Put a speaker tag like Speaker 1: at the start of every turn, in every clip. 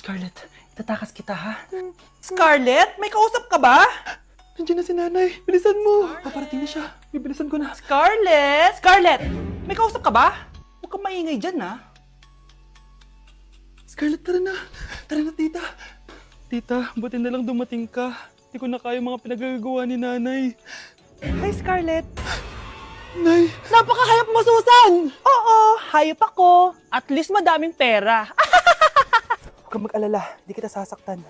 Speaker 1: Scarlett, itatakas kita ha? Scarlett, may kausap ka ba?
Speaker 2: Nandiyan na si nanay. Bilisan mo. Paparating na siya. Bibilisan ko na.
Speaker 1: Scarlett! Scarlett! May kausap ka ba? Huwag kang maingay dyan ha.
Speaker 2: Scarlett, tara na. Tara na, tita. Tita, buti na lang dumating ka. Hindi ko na kaya mga pinagagawa ni nanay.
Speaker 1: Hi, Scarlett.
Speaker 2: Nay, napakahayap mo, Susan!
Speaker 1: Oo, hayop ako. At least madaming pera.
Speaker 2: Huwag kang mag-alala. Hindi kita sasaktan.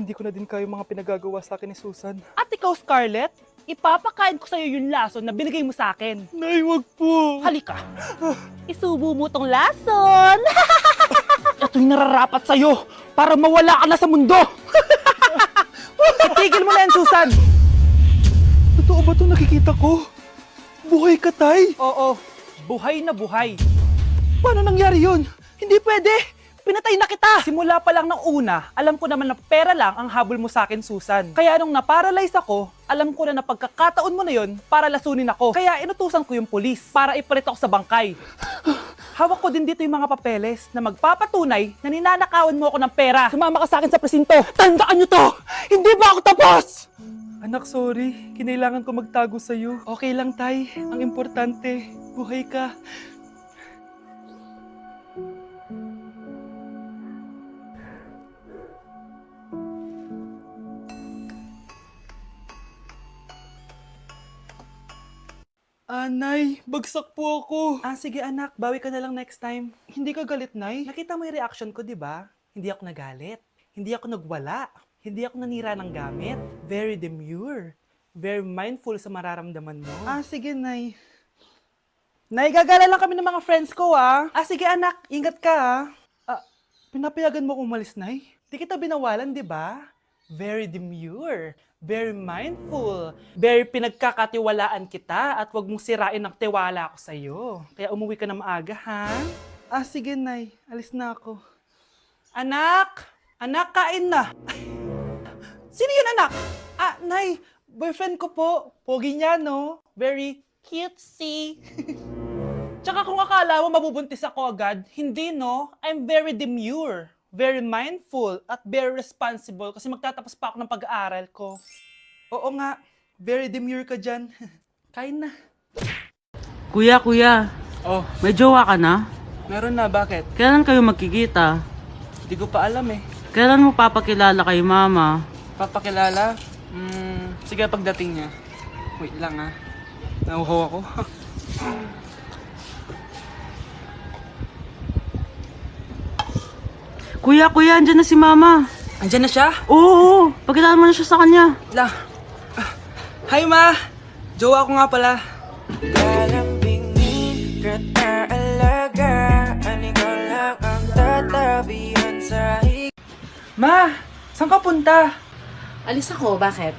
Speaker 2: Hindi ko na din kaya mga pinagagawa sa akin ni Susan.
Speaker 1: At ikaw, Scarlett, ipapakain ko sa'yo yung lason na binigay mo sa akin.
Speaker 2: Nay, wag po.
Speaker 1: Halika. Isubo mo tong lason. Ito'y nararapat sa'yo para mawala ka na sa mundo. Itigil mo na yan, Susan.
Speaker 2: Totoo ba ito nakikita ko? Buhay ka, Tay?
Speaker 1: Oo, buhay na buhay.
Speaker 2: Paano nangyari yun?
Speaker 1: Hindi pwede. Pinatay na kita. Simula pa lang ng una, alam ko naman na pera lang ang habol mo sa akin, Susan. Kaya nung naparalyze ako, alam ko na pagkakataon mo na yon para lasunin ako. Kaya inutusan ko yung polis para ipalit ako sa bangkay. Hawak ko din dito yung mga papeles na magpapatunay na ninanakawan mo ako ng pera. Sumama ka sa akin sa presinto. Tandaan nyo to! Hindi ba ako tapos?
Speaker 2: Anak, sorry. Kinailangan ko magtago sa'yo. Okay lang, Tay. Ang importante, buhay ka. Nay, bagsak po ako.
Speaker 1: Sige anak, bawi ka na lang next time.
Speaker 2: Hindi ka galit, Nay?
Speaker 1: Nakita mo yung reaction ko, di ba? Hindi ako nagalit. Hindi ako nagwala. Hindi ako nanira ng gamit. Very demure. Very mindful sa mararamdaman mo.
Speaker 2: Sige, Nay.
Speaker 1: Nay, gagala lang kami ng mga friends ko, sige anak, ingat ka,
Speaker 2: Pinapayagan mo akong umalis, Nay?
Speaker 1: Di kita binawalan, di ba? Very demure. Very mindful. Very pinagkakatiwalaan kita at wag mong sirain ang tiwala ko sa'yo. Kaya umuwi ka na maaga, ha?
Speaker 2: Sige, Nay. Alis na ako.
Speaker 1: Anak! Anak, kain na! Sino yun, anak?
Speaker 2: Nay, boyfriend ko po. Pogi niya, no?
Speaker 1: Very cutesy. Tsaka kung akala mo mabubuntis ako agad, hindi no. I'm very demure, very mindful, at very responsible kasi magtatapos pa ako ng pag-aaral ko.
Speaker 2: Oo nga. Very demure ka dyan.
Speaker 1: Kain na.
Speaker 3: Kuya,
Speaker 2: Oh,
Speaker 3: may jowa ka na?
Speaker 2: meron na. Bakit?
Speaker 3: Kailan kayo magkikita?
Speaker 2: Hindi ko pa alam eh.
Speaker 3: Kailan mo papakilala kay mama?
Speaker 2: Papakilala? Sige pagdating niya. Wait lang Nauhaw ako.
Speaker 3: Kuya, andyan na si mama.
Speaker 2: Andiyan na siya?
Speaker 3: Oo, pakilala mo na siya sa kanya.
Speaker 2: La. Hi, Ma! Jowa ko nga pala.
Speaker 4: Lalambingin kita alaga, ikaw lang ang tatabihan sa
Speaker 2: Ma! Saan ka punta?
Speaker 5: Alis ako, bakit?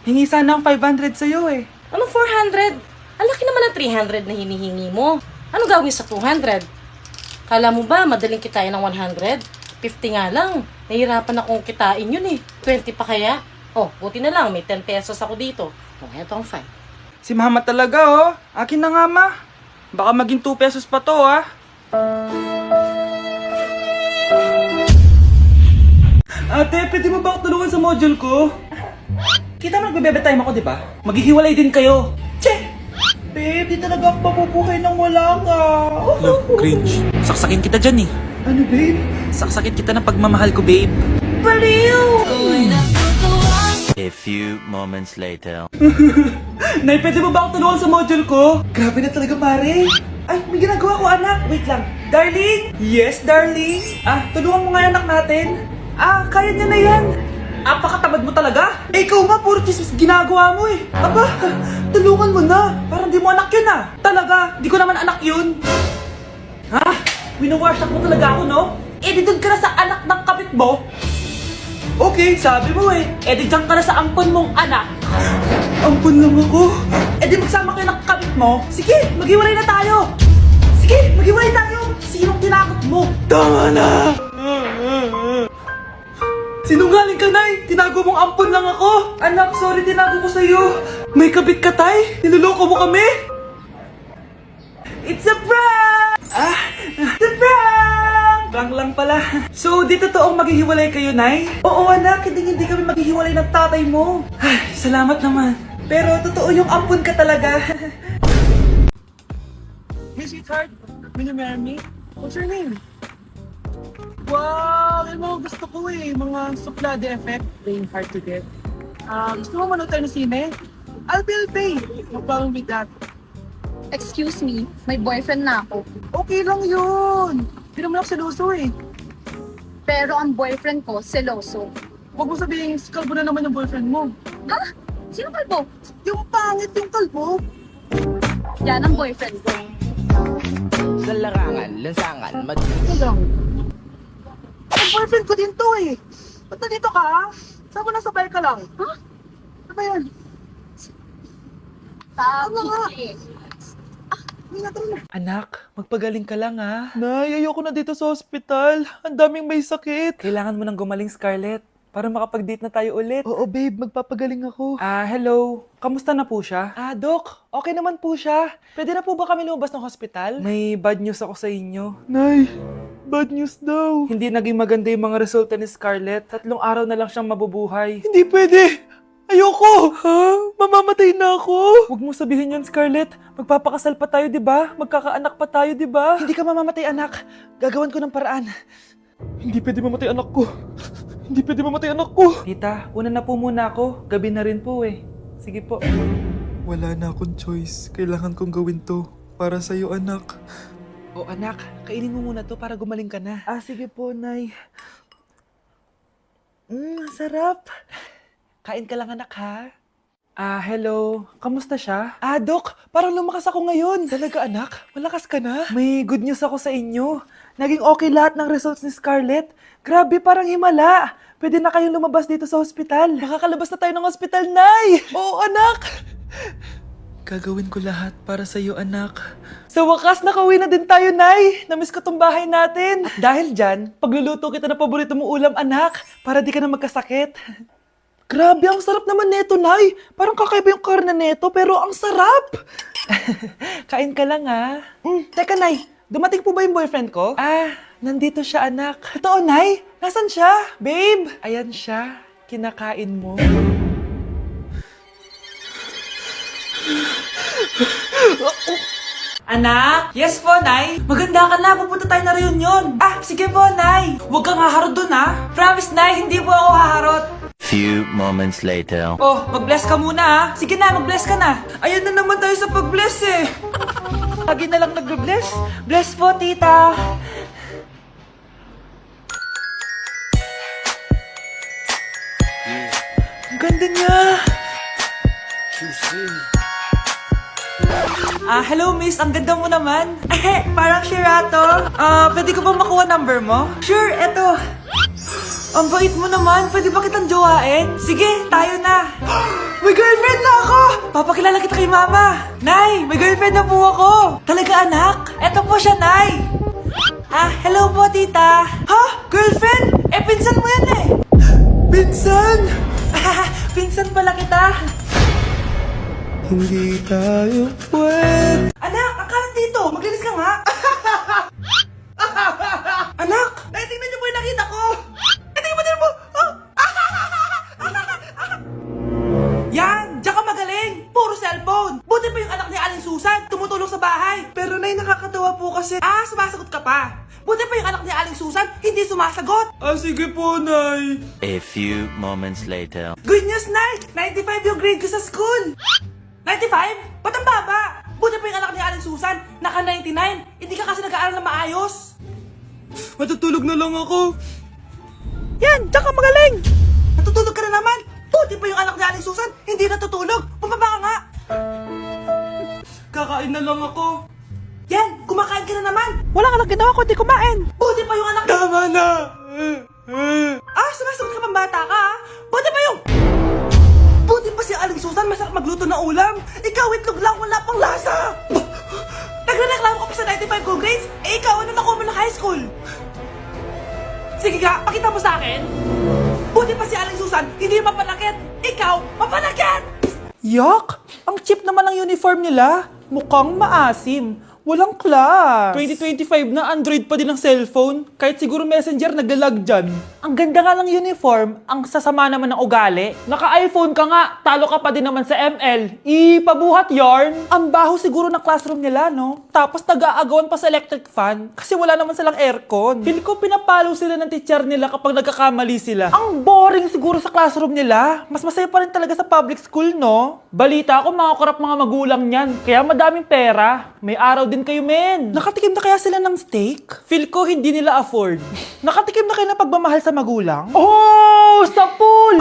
Speaker 2: Hingi sana ang 500 sa'yo eh.
Speaker 5: Anong 400? Ang laki naman ng 300 na hinihingi mo. Ano gawin sa 200? Kala mo ba madaling kitain ng 100? 50 nga lang. Nahihirapan akong kitain yun eh. 20 pa kaya? Buti na lang. May 10 pesos ako dito. Eto ang 5.
Speaker 2: Si Mama talaga Akin na nga, Ma. Baka maging 2 pesos pa to Ate, pwede mo ba ako tulungan sa module ko?
Speaker 1: Kita mo nagbebebe time ako, di ba? Maghihiwalay din kayo.
Speaker 2: Che! Babe, di talaga ako mapupuhay nang wala ka.
Speaker 1: Cringe. Saksakin kita dyan eh.
Speaker 2: Ano, babe?
Speaker 1: Saksakin kita ng pagmamahal ko, babe.
Speaker 6: A few moments later.
Speaker 2: Nay, pwede mo ba ako tulungan sa module ko? Grabe na talaga, pare. Ay, may ginagawa ko, anak. Wait lang. Darling? Yes, darling? Tulungan mo nga yung anak natin. Kaya niya na yan.
Speaker 1: Apakatamad mo talaga?
Speaker 2: Ikaw nga, puro chismis ginagawa mo eh. Aba, tulungan mo na.
Speaker 1: Parang di mo anak yun Talaga, di ko naman anak yun. Winawasak mo talaga ako, no? Di doon ka na sa anak ng kapit mo.
Speaker 2: Okay, sabi mo eh.
Speaker 1: Di dyan ka na sa ampon mong anak.
Speaker 2: Ampun lang ako.
Speaker 1: Di magsama kayo ng kapit mo. Sige, maghiwalay na tayo. Sige, maghiwalay tayo. Sinong tinakot mo?
Speaker 2: Tama na! Sinungaling ka, Nay! Tinago mong ampun lang ako! Anak, sorry, tinago ko sa'yo! May kabit ka, Tay? Niloloko mo kami?
Speaker 1: It's a prank! It's a prank!
Speaker 2: Prank lang pala. So, di totoong maghihiwalay kayo, Nay? Oo, anak. Hindi kami maghihiwalay ng tatay mo. Ay, salamat naman. Pero totoo yung ampun ka talaga.
Speaker 7: Hey, sweetheart. Will you marry me? What's your name? Wow! Yung mga gusto ko eh. Mga suplade effect. Playing hard to get. Gusto mo manood tayo ng sine? I'll pay. No problem with that.
Speaker 8: Excuse me, may boyfriend na ako.
Speaker 7: Okay lang yun. Hindi naman ako seloso eh.
Speaker 8: Pero ang boyfriend ko, seloso.
Speaker 7: Huwag mo sabihin, kalbo na naman yung boyfriend mo.
Speaker 8: Ha? Sino kalbo?
Speaker 7: Yung pangit yung kalbo.
Speaker 8: Yan ang boyfriend ko.
Speaker 7: Ito lang. Ang boyfriend ko din to eh. Ba't nandito ka? Saan mo nasabay ka lang? Ha? Ano ba yan?
Speaker 8: Tama nga.
Speaker 7: Hindi na tara na.
Speaker 2: Anak, magpagaling ka lang ha.
Speaker 1: Nay, ayoko na dito sa ospital. Ang daming may sakit.
Speaker 2: Kailangan mo nang gumaling, Scarlett. Para makapag-date na tayo ulit.
Speaker 1: Oo, babe. Magpapagaling ako.
Speaker 2: Hello. Kamusta na po siya?
Speaker 1: Dok. Okay naman po siya. Pwede na po ba kami lumabas ng hospital?
Speaker 2: May bad news ako sa inyo.
Speaker 1: Nay, bad news daw.
Speaker 2: Hindi naging maganda yung mga resulta ni Scarlett. 3 araw na lang siyang mabubuhay.
Speaker 1: Hindi pwede. Ayoko. Ha? Mamamatay na ako.
Speaker 2: Huwag mo sabihin yun, Scarlett. Magpapakasal pa tayo, di ba? Magkakaanak pa tayo, di ba?
Speaker 1: Hindi ka mamamatay, anak. Gagawan ko ng paraan. Hindi pwede mamatay anak ko. Hindi pwede mamatay anak ko.
Speaker 2: Tita, una na po muna ako. Gabi na rin po eh. Sige po.
Speaker 9: Wala na akong choice. Kailangan kong gawin to. Para sa'yo, anak.
Speaker 1: O anak, kainin mo muna to para gumaling ka na.
Speaker 2: Sige po, Nay. Sarap.
Speaker 1: Kain ka lang anak ha.
Speaker 2: Hello. Kamusta siya?
Speaker 1: Dok, parang lumakas ako ngayon. Talaga anak, malakas ka na.
Speaker 2: May good news ako sa inyo. Naging okay lahat ng results ni Scarlett. Grabe, parang himala. Pwede na kayong lumabas dito sa ospital.
Speaker 1: Makakalabas na tayo ng ospital, Nay. Oo anak.
Speaker 9: Gagawin ko lahat para sa'yo, anak.
Speaker 1: Sa wakas, nakauwi na din tayo, Nay. Namiss ko tong bahay natin. At dahil dyan, pagluluto kita ng paborito mong ulam, anak, para di ka na magkasakit.
Speaker 2: Grabe, ang sarap naman neto, Nay. Parang kakaiba yung karne neto, pero ang sarap.
Speaker 1: Kain ka lang ha.
Speaker 2: Teka, Nay. Dumating po ba yung boyfriend ko?
Speaker 1: Nandito siya, anak.
Speaker 2: Totoo, Nay. Nasaan siya? Babe.
Speaker 1: Ayan siya. Kinakain mo.
Speaker 2: Anak? Yes po, Nay. Maganda ka na. Pupunta tayo na reunion. Sige po, Nay. Huwag kang haharot dun, ha? Promise, Nay. Hindi po ako haharot.
Speaker 6: Few moments later.
Speaker 2: Mag-bless ka muna, ha? Sige na, mag-bless ka na. Ayan na naman tayo sa pag-bless, eh.
Speaker 1: Lagi na lang nagbe-bless. Bless po, tita. Ang ganda niya.
Speaker 2: Hello, miss. Ang ganda mo naman. Parang Shirato. Pwede ko ba makuha number mo? Sure, eto. Ang bait mo naman. Pwede ba kitang jowain? Sige, tayo na. May girlfriend na ako! Papakilala kita kay mama. Nay, may girlfriend na po ako. Talaga, anak? Eto po siya, Nay. Hello po, tita. Ha? Girlfriend? Pinsan mo yan eh. Pinsan? Pinsan pala kita.
Speaker 9: Hindi tayo pwede.
Speaker 2: Anak, akala dito. Maglinis ka nga. Anak, tingnan niyo po yung nakita ko. Tingnan mo din po. Yan, diyan ka magaling. Puro cellphone. Buti pa yung anak ni Aling Susan. Tumutulong sa bahay. Pero Nay, nakakatawa po kasi. Sumasagot ka pa. Buti pa yung anak ni Aling Susan. Hindi sumasagot.
Speaker 9: Sige po, Nay.
Speaker 6: A few moments later.
Speaker 2: Good news, Nay. 95 yung grade ko sa school. 95? Ba't ang baba? Buti pa yung anak ni Aling Susan. Naka 99. Hindi ka kasi nag-aaral na maayos.
Speaker 9: Matutulog na lang ako.
Speaker 2: Yan! Diyan ka magaling! Natutulog ka na naman! Buti pa yung anak ni Aling Susan, hindi natutulog! Pumaba ka nga!
Speaker 9: Kakain na lang ako.
Speaker 2: Yan! Kumakain ka na naman!
Speaker 1: Wala ka lang ginawa kundi kumain.
Speaker 2: Buti pa yung anak...
Speaker 9: Tama na.
Speaker 2: Sumasagot ka pang bata ka, ha? Buti pa yung... Buti pa si Aling Susan, masarap magluto ng ulam! Ikaw, itlog lang, wala pang lasa! Nagre-reklamo ka pa sa 95 good grades? Ikaw, ano nakuha mo ng high school? Sige ka, pakita mo sa akin! Buti pa si Aling Susan, hindi mapanakit! Ikaw, mapanakit!
Speaker 1: Yak! Ang cheap naman ang uniform nila. Mukhang maasim. Walang class. 2025 na, Android pa din ang cellphone. Kahit siguro Messenger naglalag dyan. Ang ganda nga ng uniform, ang sasama naman ng ugali. Naka-iPhone ka nga, talo ka pa din naman sa ML. Ipabuhat yarn. Ang baho siguro ng classroom nila, no? Tapos nag-aagawan pa sa electric fan kasi wala naman silang aircon. Feel ko pinapalo sila ng teacher nila kapag nagkakamali sila. Ang boring siguro sa classroom nila. Mas masaya pa rin talaga sa public school, no? Balita ko, mga korap mga magulang niyan. Kaya madaming pera. May araw din kayo, men. Nakatikim na kaya sila ng steak? Feel ko hindi nila afford. Nakatikim na kayo ng pagmamahal sa magulang? Oh, sa pool!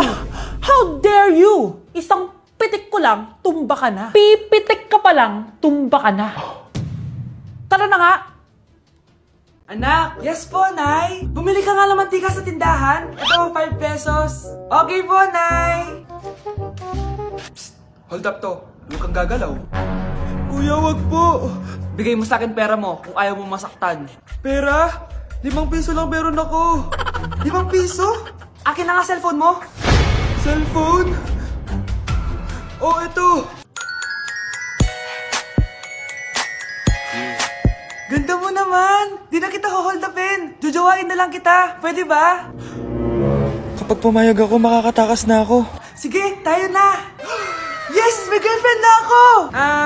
Speaker 1: How dare you? Isang pitik ko lang, tumba ka na. Pipitik ka pa lang, tumba ka na. Tara na nga.
Speaker 2: Anak, yes po, Nay. Bumili ka nga ng mantika sa tindahan. Ito, 5 pesos. Okay po, Nay. Psst, hold up to. Huwag kang gagalaw.
Speaker 9: Kuya, wag po.
Speaker 2: Bigay mo sa akin pera mo kung ayaw mo masaktan.
Speaker 9: Pera? 5 piso lang meron ako.
Speaker 2: 5 piso? Akin na nga cellphone mo.
Speaker 9: Cellphone? Oh, ito.
Speaker 2: Ganda mo naman. Di na kita hold upin. Jojowain na lang kita. Pwede ba?
Speaker 9: Kapag pumayag ako, makakatakas na ako.
Speaker 2: Sige, tayo na. Yes! May girlfriend na ako!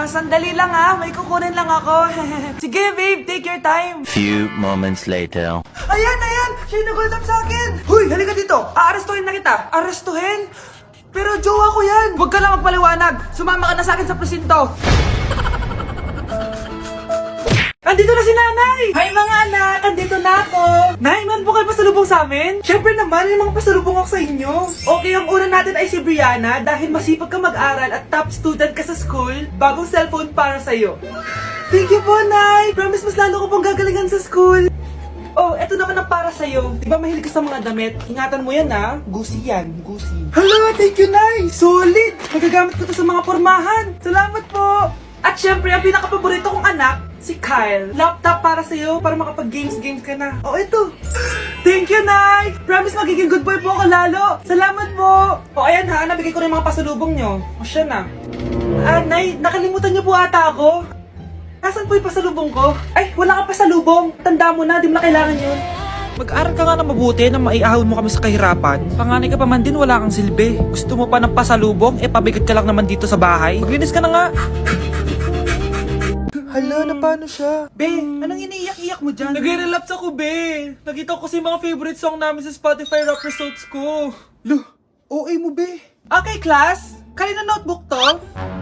Speaker 2: Sandali lang may kukunin lang ako. Sige, babe, take your time.
Speaker 6: Few moments later.
Speaker 2: Ayan! Siya yung nag-hold up sa akin. Huy, halika dito. Aarestuhin na kita. Arestuhin? Pero jowa ko yan. Huwag ka lang magpaliwanag. Sumama ka na sa akin sa presinto. Andito na si Nanay! Hi mga anak! Andito na ako! Nay, man po kayo pasalubong sa amin? Siyempre naman, may mga pasalubong ako sa inyo. Okay, ang una natin ay si Brianna dahil masipag ka mag-aral at top student ka sa school, bagong cellphone para sa'yo. Thank you po, Nay! Promise mas lalo ko pong gagalingan sa school. Oh, eto naman ang para sa'yo. Di ba mahilig ka sa mga damit? Ingatan mo yan Gucci yan, Gucci. Hala, thank you, Nay! Solid! Magagamit ko to sa mga pormahan. Salamat po! At syempre, ang pinaka-paborito kong anak, si Kyle. Laptop para sa'yo, para makapag-games ka na. Oh, ito. Thank you, Nay! Promise magiging good boy po ako lalo. Salamat po. O, ayan nabigay ko na yung mga pasalubong nyo. O, siya na. Nay, nakalimutan niyo po ata ako. Nasaan po yung pasalubong ko? Ay, wala kang pasalubong. Tanda mo na, di mo na kailangan yun.
Speaker 1: Mag-aral ka nga na mabuti na maiahon mo kami sa kahirapan. Panganay ka pa man din, wala kang silbi. Gusto mo pa ng pasalubong, pabigat ka lang naman dito sa bahay. Maglinis ka na nga.
Speaker 9: Hala, na paano siya?
Speaker 2: Be, anong iniiyak-iyak mo dyan?
Speaker 1: Nagre-relapse ako, be. Nakita ko kasi mga favorite song namin sa Spotify rap results ko.
Speaker 9: Lo, OA mo, be.
Speaker 2: Okay, class. Kanina notebook to?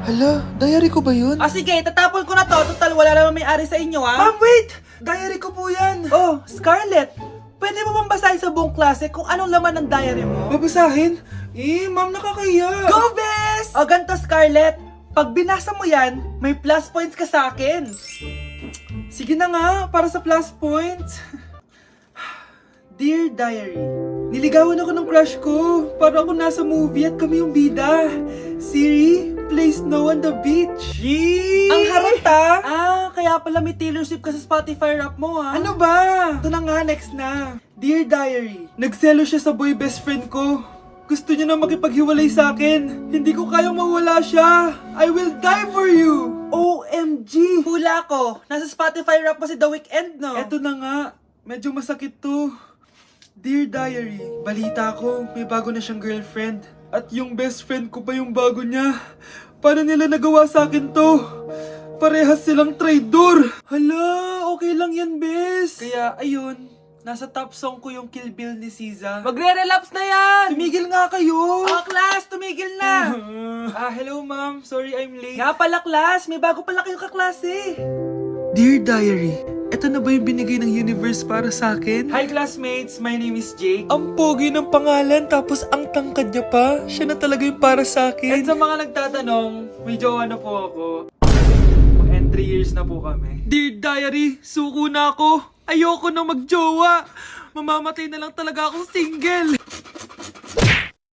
Speaker 9: Hala, diary ko ba yun?
Speaker 2: Sige, tatapon ko na to. Total, wala naman may-ari sa inyo, Ma'am, wait! Diary ko po yan. Oh, Scarlett. Pwede mo bang basahin sa buong klase kung anong laman ng diary mo?
Speaker 9: Babasahin? Ma'am, nakakahiya.
Speaker 2: Go, Bes! O, ganito, Scarlett. Pag binasa mo yan, may plus points ka sa akin.
Speaker 9: Sige na nga, para sa plus points. Dear Diary, niligawan ako ng crush ko. Para ako nasa movie at kami yung bida. Siri, play Snow on the Beach. Yee!
Speaker 2: Ang harot kaya pala may Taylor Swift ka sa Spotify rap mo
Speaker 9: Ano ba? Ito na nga, next na. Dear Diary, nagselo siya sa boy best friend ko. Gusto niya na makipaghiwalay sa akin. Hindi ko kayang mawala siya. I will die for you.
Speaker 2: OMG! Hula ko. Nasa Spotify rap mo si The Weeknd, no?
Speaker 9: Eto na nga. Medyo masakit to. Dear Diary, balita ko, may bago na siyang girlfriend. At yung best friend ko pa yung bago niya. Paano nila nagawa sa akin to? Parehas silang traitor. Hala, okay lang yan, bes. Kaya, ayun, nasa top song ko yung Kill Bill ni SZA.
Speaker 2: Magre-relapse na yan!
Speaker 9: Tumigil nga kayo!
Speaker 2: Class, tumigil na!
Speaker 9: Hello ma'am, sorry I'm late.
Speaker 2: Nga pala, class, may bago pala kayong kaklase.
Speaker 9: Dear Diary, eto na ba yung binigay ng universe para sa akin?
Speaker 2: Hi, classmates, my name is Jake.
Speaker 9: Ang pogi ng pangalan, tapos ang tangkad niya pa. Siya na talaga yung para sa
Speaker 2: And
Speaker 9: akin.
Speaker 2: sa mga nagtatanong, may jowa na po ako. And 3 years na po kami.
Speaker 9: Dear Diary, suko na ako. Ayoko na magjowa. Mamamatay na lang talaga akong single.